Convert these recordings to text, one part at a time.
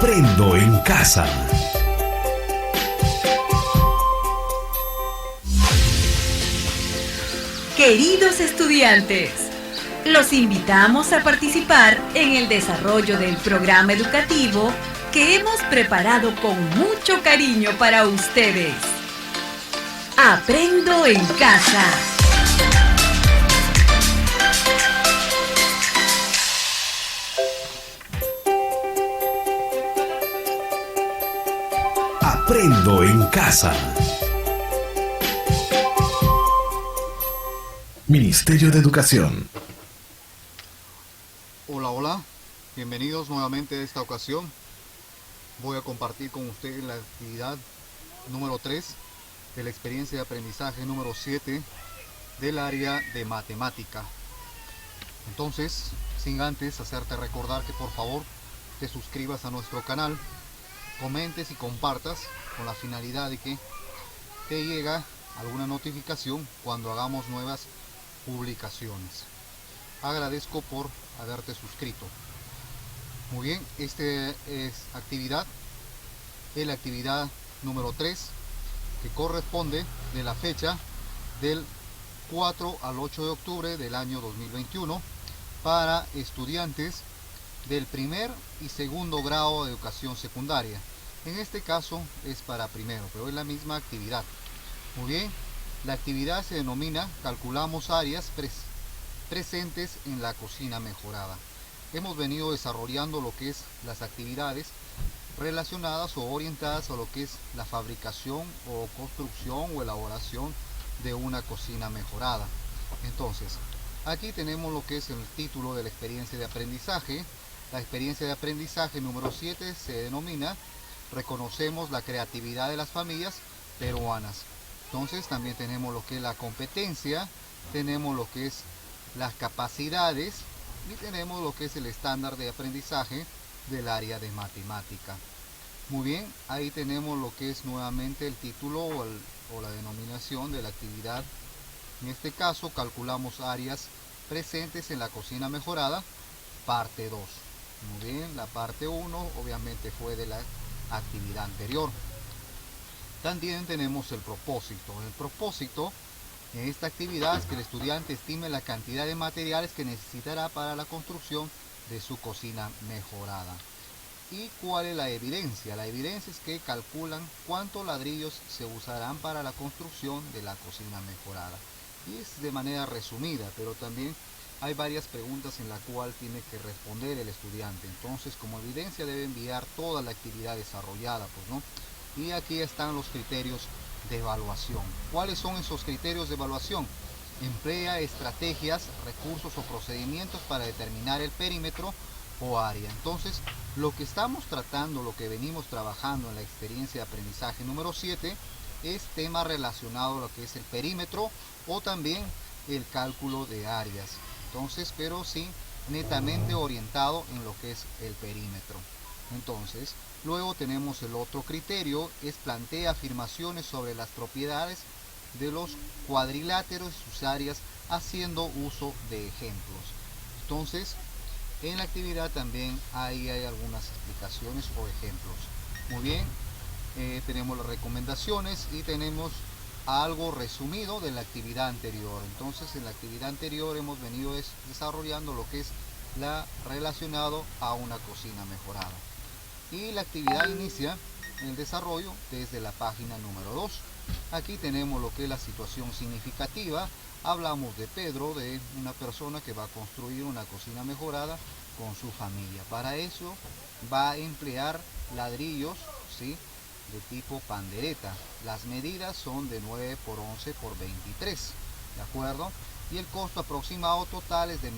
Aprendo en casa. Queridos estudiantes, los invitamos a participar en el desarrollo del programa educativo que hemos preparado con mucho cariño para ustedes. Aprendo en casa. Aprendo en casa. Ministerio de Educación. Hola, hola. Bienvenidos nuevamente a esta ocasión. Voy a compartir con ustedes la actividad número 3 de la experiencia de aprendizaje número 7 del área de matemática. Entonces, sin antes hacerte recordar que por favor te suscribas a nuestro canal, comentes y compartas con la finalidad de que te llegue alguna notificación cuando hagamos nuevas publicaciones. Agradezco por haberte suscrito. Muy bien, esta es la actividad número 3 que corresponde de la fecha del 4 al 8 de octubre del año 2021 para estudiantes del primer y segundo grado de educación secundaria. En este caso es para primero, pero es la misma actividad. Muy bien, la actividad se denomina Calculamos áreas presentes en la cocina mejorada. Hemos venido desarrollando lo que es las actividades relacionadas o orientadas a lo que es la fabricación o construcción o elaboración de una cocina mejorada. Entonces, aquí tenemos lo que es el título de la experiencia de aprendizaje. La experiencia de aprendizaje número 7 se denomina Reconocemos la creatividad de las familias peruanas. Entonces también tenemos lo que es la competencia, tenemos lo que es las capacidades y tenemos lo que es el estándar de aprendizaje del área de matemática. Muy bien, ahí tenemos lo que es nuevamente el título o la denominación de la actividad. En este caso calculamos áreas presentes en la cocina mejorada, parte 2. Muy bien, la parte 1 obviamente fue de la actividad anterior. También tenemos el propósito. El propósito en esta actividad es que el estudiante estime la cantidad de materiales que necesitará para la construcción de su cocina mejorada. ¿Y cuál es la evidencia? La evidencia es que calculan cuántos ladrillos se usarán para la construcción de la cocina mejorada. Y es de manera resumida, pero también hay varias preguntas en las cuales tiene que responder el estudiante. Entonces, como evidencia debe enviar toda la actividad desarrollada, pues, ¿no? Y aquí están los criterios de evaluación. ¿Cuáles son esos criterios de evaluación? Emplea estrategias, recursos o procedimientos para determinar el perímetro o área. Entonces, lo que estamos tratando, lo que venimos trabajando en la experiencia de aprendizaje número 7 es tema relacionado a lo que es el perímetro o también el cálculo de áreas. Entonces, pero sí netamente orientado en lo que es el perímetro. Entonces, luego tenemos el otro criterio, es plantea afirmaciones sobre las propiedades de los cuadriláteros y sus áreas haciendo uso de ejemplos. Entonces, en la actividad también hay algunas explicaciones o ejemplos. Muy bien, tenemos las recomendaciones y tenemos algo resumido de la actividad anterior. Entonces, en la actividad anterior hemos venido desarrollando lo que es la relacionado a una cocina mejorada. Y la actividad inicia el desarrollo desde la página número 2. Aquí tenemos lo que es la situación significativa. Hablamos de Pedro, de una persona que va a construir una cocina mejorada con su familia. Para eso va a emplear ladrillos, ¿sí?, de tipo pandereta. Las medidas son de 9 por 11 por 23, ¿de acuerdo? Y el costo aproximado total es de 1.200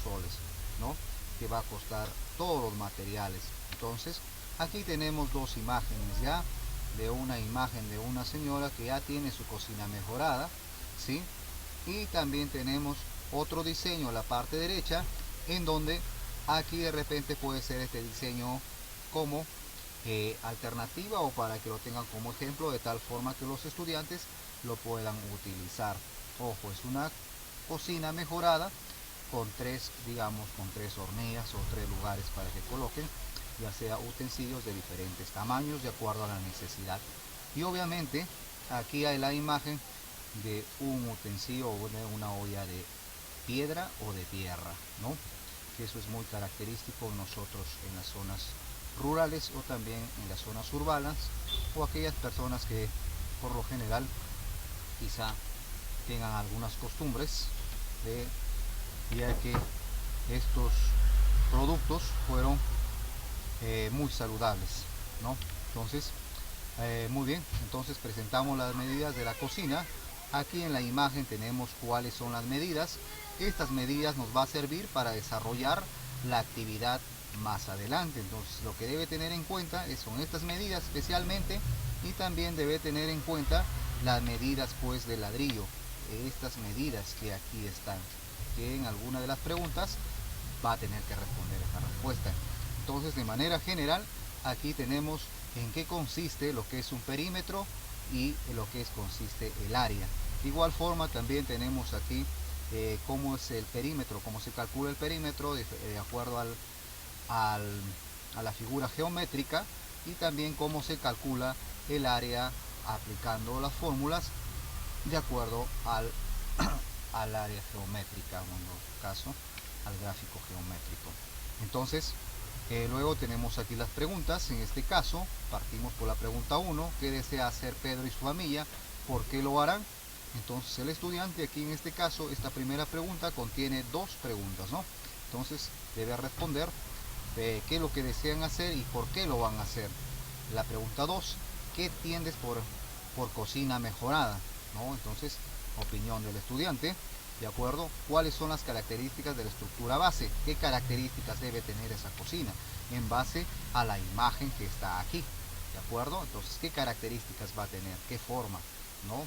soles, ¿no?, que va a costar todos los materiales. Entonces, aquí tenemos dos imágenes ya, de una imagen de una señora que ya tiene su cocina mejorada, ¿sí? Y también tenemos otro diseño en la parte derecha, en donde aquí de repente puede ser este diseño como alternativa o para que lo tengan como ejemplo, de tal forma que los estudiantes lo puedan utilizar. Ojo, es una cocina mejorada con tres, digamos, con 3 hornillas o 3 lugares para que coloquen ya sea utensilios de diferentes tamaños de acuerdo a la necesidad. Y obviamente aquí hay la imagen de un utensilio o de una olla de piedra o de tierra, ¿no? Que eso es muy característico en nosotros en las zonas rurales o también en las zonas urbanas, o aquellas personas que por lo general quizá tengan algunas costumbres de, ya que estos productos fueron muy saludables, ¿no? Entonces muy bien, entonces presentamos las medidas de la cocina. Aquí en la imagen tenemos cuáles son las medidas. Estas medidas nos va a servir para desarrollar la actividad más adelante. Entonces lo que debe tener en cuenta son estas medidas especialmente, y también debe tener en cuenta las medidas pues de ladrillo. Estas medidas que aquí están, que en alguna de las preguntas va a tener que responder esa respuesta. Entonces de manera general aquí tenemos en qué consiste lo que es un perímetro y lo que consiste el área. De igual forma también tenemos aquí cómo es el perímetro, cómo se calcula el perímetro de acuerdo a la figura geométrica, y también cómo se calcula el área aplicando las fórmulas de acuerdo al área geométrica, o en nuestro caso al gráfico geométrico. Entonces luego tenemos aquí las preguntas. En este caso partimos por la pregunta 1: ¿qué desea hacer Pedro y su familia? ¿Por qué lo harán? Entonces el estudiante aquí en este caso, esta primera pregunta contiene dos preguntas, ¿no? Entonces debe responder qué es lo que desean hacer y por qué lo van a hacer. La pregunta 2: ¿qué entiendes por cocina mejorada? ¿No? Entonces, opinión del estudiante. ¿De acuerdo? ¿Cuáles son las características de la estructura base? ¿Qué características debe tener esa cocina? En base a la imagen que está aquí. ¿De acuerdo? Entonces, ¿qué características va a tener? ¿Qué forma? ¿No?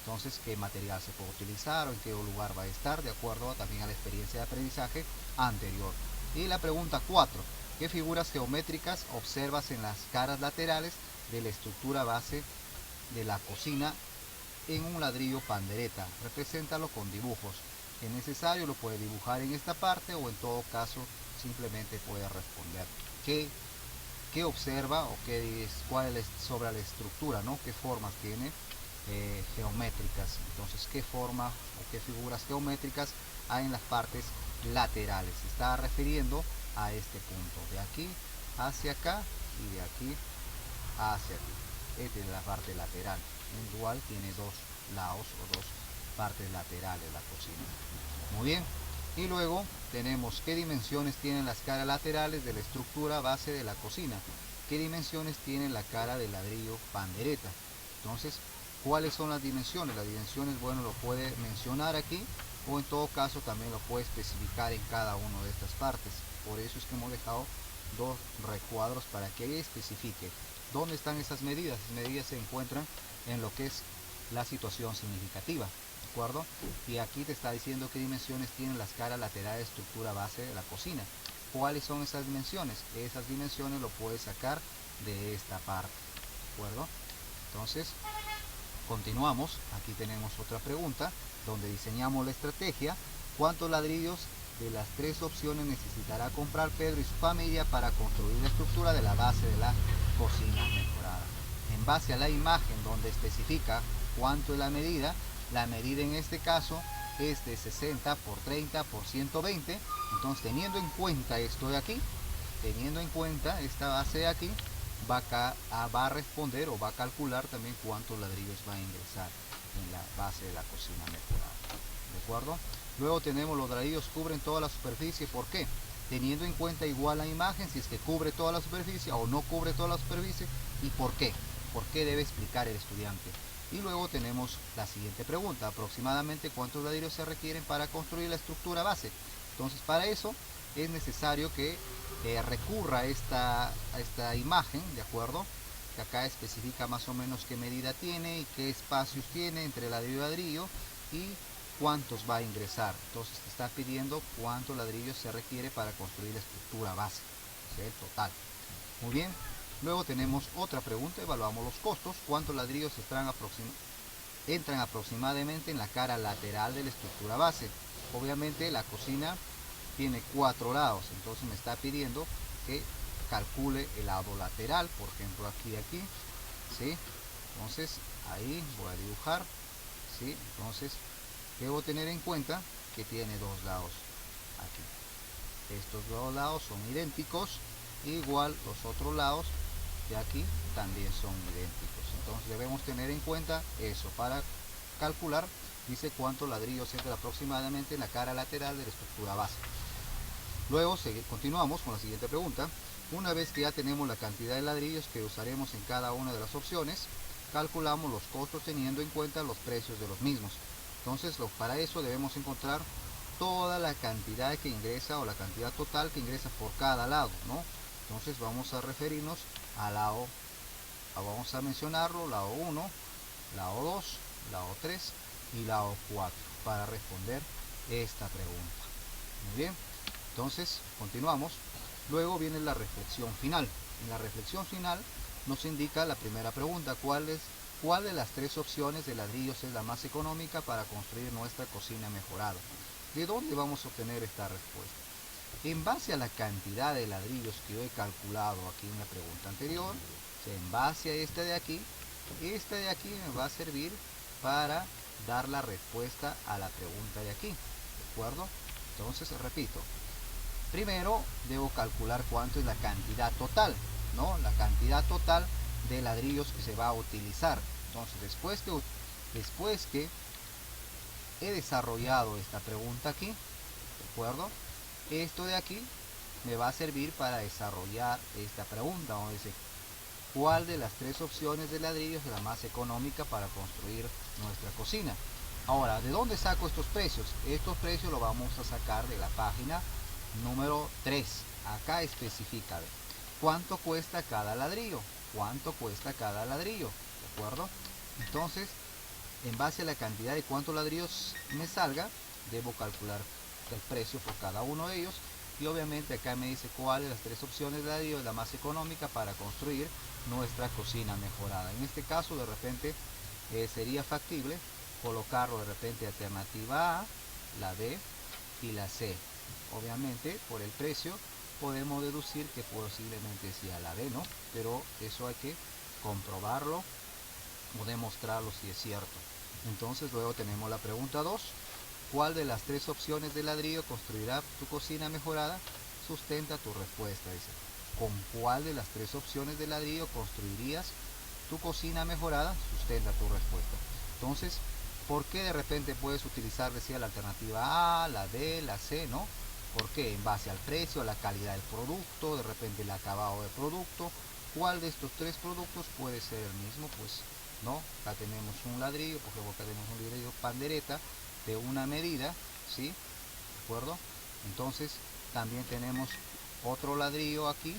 Entonces, ¿qué material se puede utilizar o en qué lugar va a estar? De acuerdo también a la experiencia de aprendizaje anterior. Y la pregunta 4: ¿qué figuras geométricas observas en las caras laterales de la estructura base de la cocina en un ladrillo pandereta? Represéntalo con dibujos. Es necesario, lo puede dibujar en esta parte, o en todo caso simplemente puede responder qué observa o cuál es sobre la estructura, ¿no? Qué formas tiene geométricas. Entonces, qué forma o qué figuras geométricas hay en las partes laterales. Se está refiriendo a este punto, de aquí hacia acá y de aquí hacia aquí. Esta es la parte lateral. Igual tiene dos lados o dos partes laterales la cocina. Muy bien. Y luego tenemos qué dimensiones tienen las caras laterales de la estructura base de la cocina. ¿Qué dimensiones tiene la cara del ladrillo pandereta? Entonces, ¿cuáles son las dimensiones? Las dimensiones, bueno, lo puede mencionar aquí, o en todo caso también lo puede especificar en cada una de estas partes. Por eso es que hemos dejado dos recuadros para que especifique dónde están esas medidas. Las medidas se encuentran en lo que es la situación significativa, ¿de acuerdo? Y aquí te está diciendo qué dimensiones tienen las caras laterales de estructura base de la cocina. ¿Cuáles son esas dimensiones? Esas dimensiones lo puedes sacar de esta parte, ¿de acuerdo? Entonces, continuamos. Aquí tenemos otra pregunta donde diseñamos la estrategia. ¿Cuántos ladrillos de las tres opciones necesitará comprar Pedro y su familia para construir la estructura de la base de la cocina mejorada? En base a la imagen donde especifica cuánto es la medida en este caso es de 60 por 30 por 120. Entonces, teniendo en cuenta esto de aquí, teniendo en cuenta esta base de aquí, va a responder o va a calcular también cuántos ladrillos va a ingresar en la base de la cocina mejorada. ¿De acuerdo? Luego tenemos los ladrillos cubren toda la superficie. ¿Por qué? Teniendo en cuenta igual la imagen, si es que cubre toda la superficie o no cubre toda la superficie, y por qué. ¿Por qué debe explicar el estudiante? Y luego tenemos la siguiente pregunta: aproximadamente cuántos ladrillos se requieren para construir la estructura base. Entonces, para eso es necesario que recurra a esta imagen, ¿de acuerdo? Que acá especifica más o menos qué medida tiene y qué espacios tiene entre ladrillo y ladrillo y cuántos va a ingresar. Entonces te está pidiendo cuántos ladrillos se requiere para construir la estructura base, ¿sí? El total. Muy bien. Luego tenemos otra pregunta, evaluamos los costos. ¿Cuántos ladrillos entran aproximadamente en la cara lateral de la estructura base? Obviamente la cocina tiene 4 lados, entonces me está pidiendo que calcule el lado lateral, por ejemplo aquí, ¿sí? Entonces ahí voy a dibujar, ¿sí? Entonces debo tener en cuenta que tiene dos lados aquí. Estos dos lados son idénticos, igual los otros lados de aquí también son idénticos. Entonces debemos tener en cuenta eso para calcular. Dice cuántos ladrillos entra aproximadamente en la cara lateral de la estructura base. Luego continuamos con la siguiente pregunta. Una vez que ya tenemos la cantidad de ladrillos que usaremos en cada una de las opciones, calculamos los costos teniendo en cuenta los precios de los mismos. Entonces para eso debemos encontrar toda la cantidad que ingresa o la cantidad total que ingresa por cada lado, ¿no? Entonces vamos a referirnos al lado, vamos a mencionarlo, lado 1, lado 2, lado 3 y lado 4 para responder esta pregunta. Muy bien, entonces continuamos. Luego viene la reflexión final. En la reflexión final nos indica la primera pregunta: ¿cuál de las tres opciones de ladrillos es la más económica para construir nuestra cocina mejorada? ¿De dónde vamos a obtener esta respuesta? En base a la cantidad de ladrillos que yo he calculado aquí en la pregunta anterior, en base a esta de aquí me va a servir para dar la respuesta a la pregunta de aquí, ¿de acuerdo? Entonces repito, primero debo calcular cuánto es la cantidad total, ¿no? La cantidad total de ladrillos que se va a utilizar. Entonces después que he desarrollado esta pregunta aquí, ¿de acuerdo? Esto de aquí me va a servir para desarrollar esta pregunta, donde dice cuál de las tres opciones de ladrillos es la más económica para construir nuestra cocina. Ahora, ¿de dónde saco estos precios? Estos precios los vamos a sacar de la página número 3. Acá especifica cuánto cuesta cada ladrillo, cuánto cuesta cada ladrillo, ¿de acuerdo? Entonces, en base a la cantidad de cuántos ladrillos me salga, debo calcular el precio por cada uno de ellos. Y obviamente acá me dice cuál de las tres opciones de ladrillo es la más económica para construir nuestra cocina mejorada. En este caso de repente sería factible colocarlo de repente alternativa A, la B y la C. Obviamente por el precio podemos deducir que posiblemente sea la B, ¿no? Pero eso hay que comprobarlo o demostrarlo si es cierto. Entonces luego tenemos la pregunta 2. ¿Cuál de las tres opciones de ladrillo construirá tu cocina mejorada? Sustenta tu respuesta. Dice, ¿con cuál de las tres opciones de ladrillo construirías tu cocina mejorada? Sustenta tu respuesta. Entonces, ¿por qué de repente puedes utilizar, decía, la alternativa A, la B, la C, ¿no? ¿Por qué? En base al precio, a la calidad del producto, de repente el acabado del producto. ¿Cuál de estos tres productos puede ser el mismo? Pues, ¿no? Acá tenemos un ladrillo, por ejemplo, acá tenemos un ladrillo pandereta de una medida, ¿sí? ¿De acuerdo? Entonces también tenemos otro ladrillo aquí,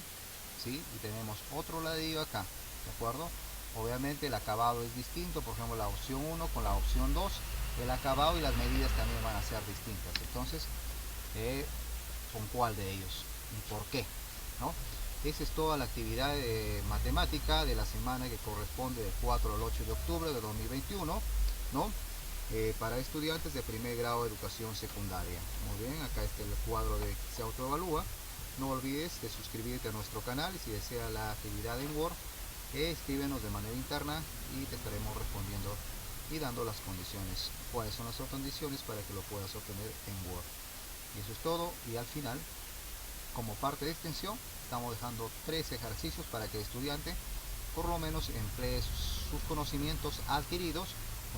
¿sí? Y tenemos otro ladrillo acá, ¿de acuerdo? Obviamente el acabado es distinto, por ejemplo la opción 1 con la opción 2, el acabado y las medidas también van a ser distintas. Entonces, ¿con cuál de ellos? ¿Y por qué? ¿No? Esa es toda la actividad matemática de la semana que corresponde del 4 al 8 de octubre de 2021, ¿no? Para estudiantes de primer grado de educación secundaria. Muy bien, acá está el cuadro de Se Autoevalúa. No olvides de suscribirte a nuestro canal y si desea la actividad en Word, escríbenos de manera interna y te estaremos respondiendo y dando las condiciones. ¿Cuáles son las condiciones para que lo puedas obtener en Word? Y eso es todo. Y al final, como parte de extensión, estamos dejando 3 ejercicios para que el estudiante por lo menos emplee sus conocimientos adquiridos.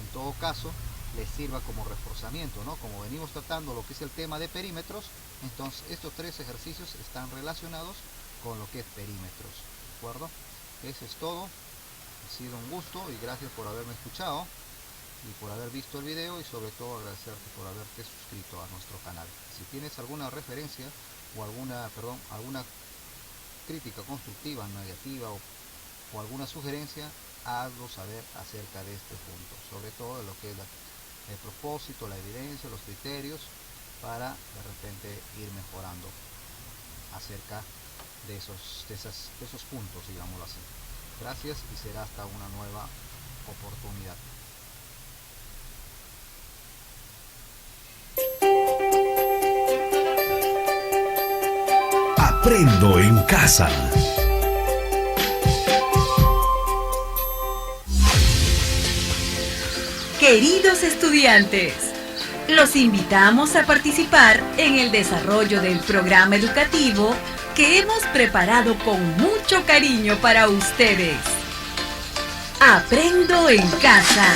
En todo caso, les sirva como reforzamiento, ¿no? Como venimos tratando lo que es el tema de perímetros, entonces estos 3 ejercicios están relacionados con lo que es perímetros, ¿de acuerdo? Eso es todo. Ha sido un gusto y gracias por haberme escuchado y por haber visto el video, y sobre todo agradecerte por haberte suscrito a nuestro canal. Si tienes alguna referencia o alguna crítica constructiva, negativa o alguna sugerencia, hazlo saber acerca de este punto, sobre todo de lo que es el propósito, la evidencia, los criterios, para de repente ir mejorando acerca de esos puntos, digámoslo así. Gracias y será hasta una nueva oportunidad. Aprendo en casa. Queridos estudiantes, los invitamos a participar en el desarrollo del programa educativo que hemos preparado con mucho cariño para ustedes. Aprendo en casa.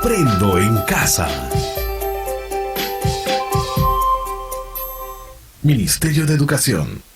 Aprendo en casa. Ministerio de Educación.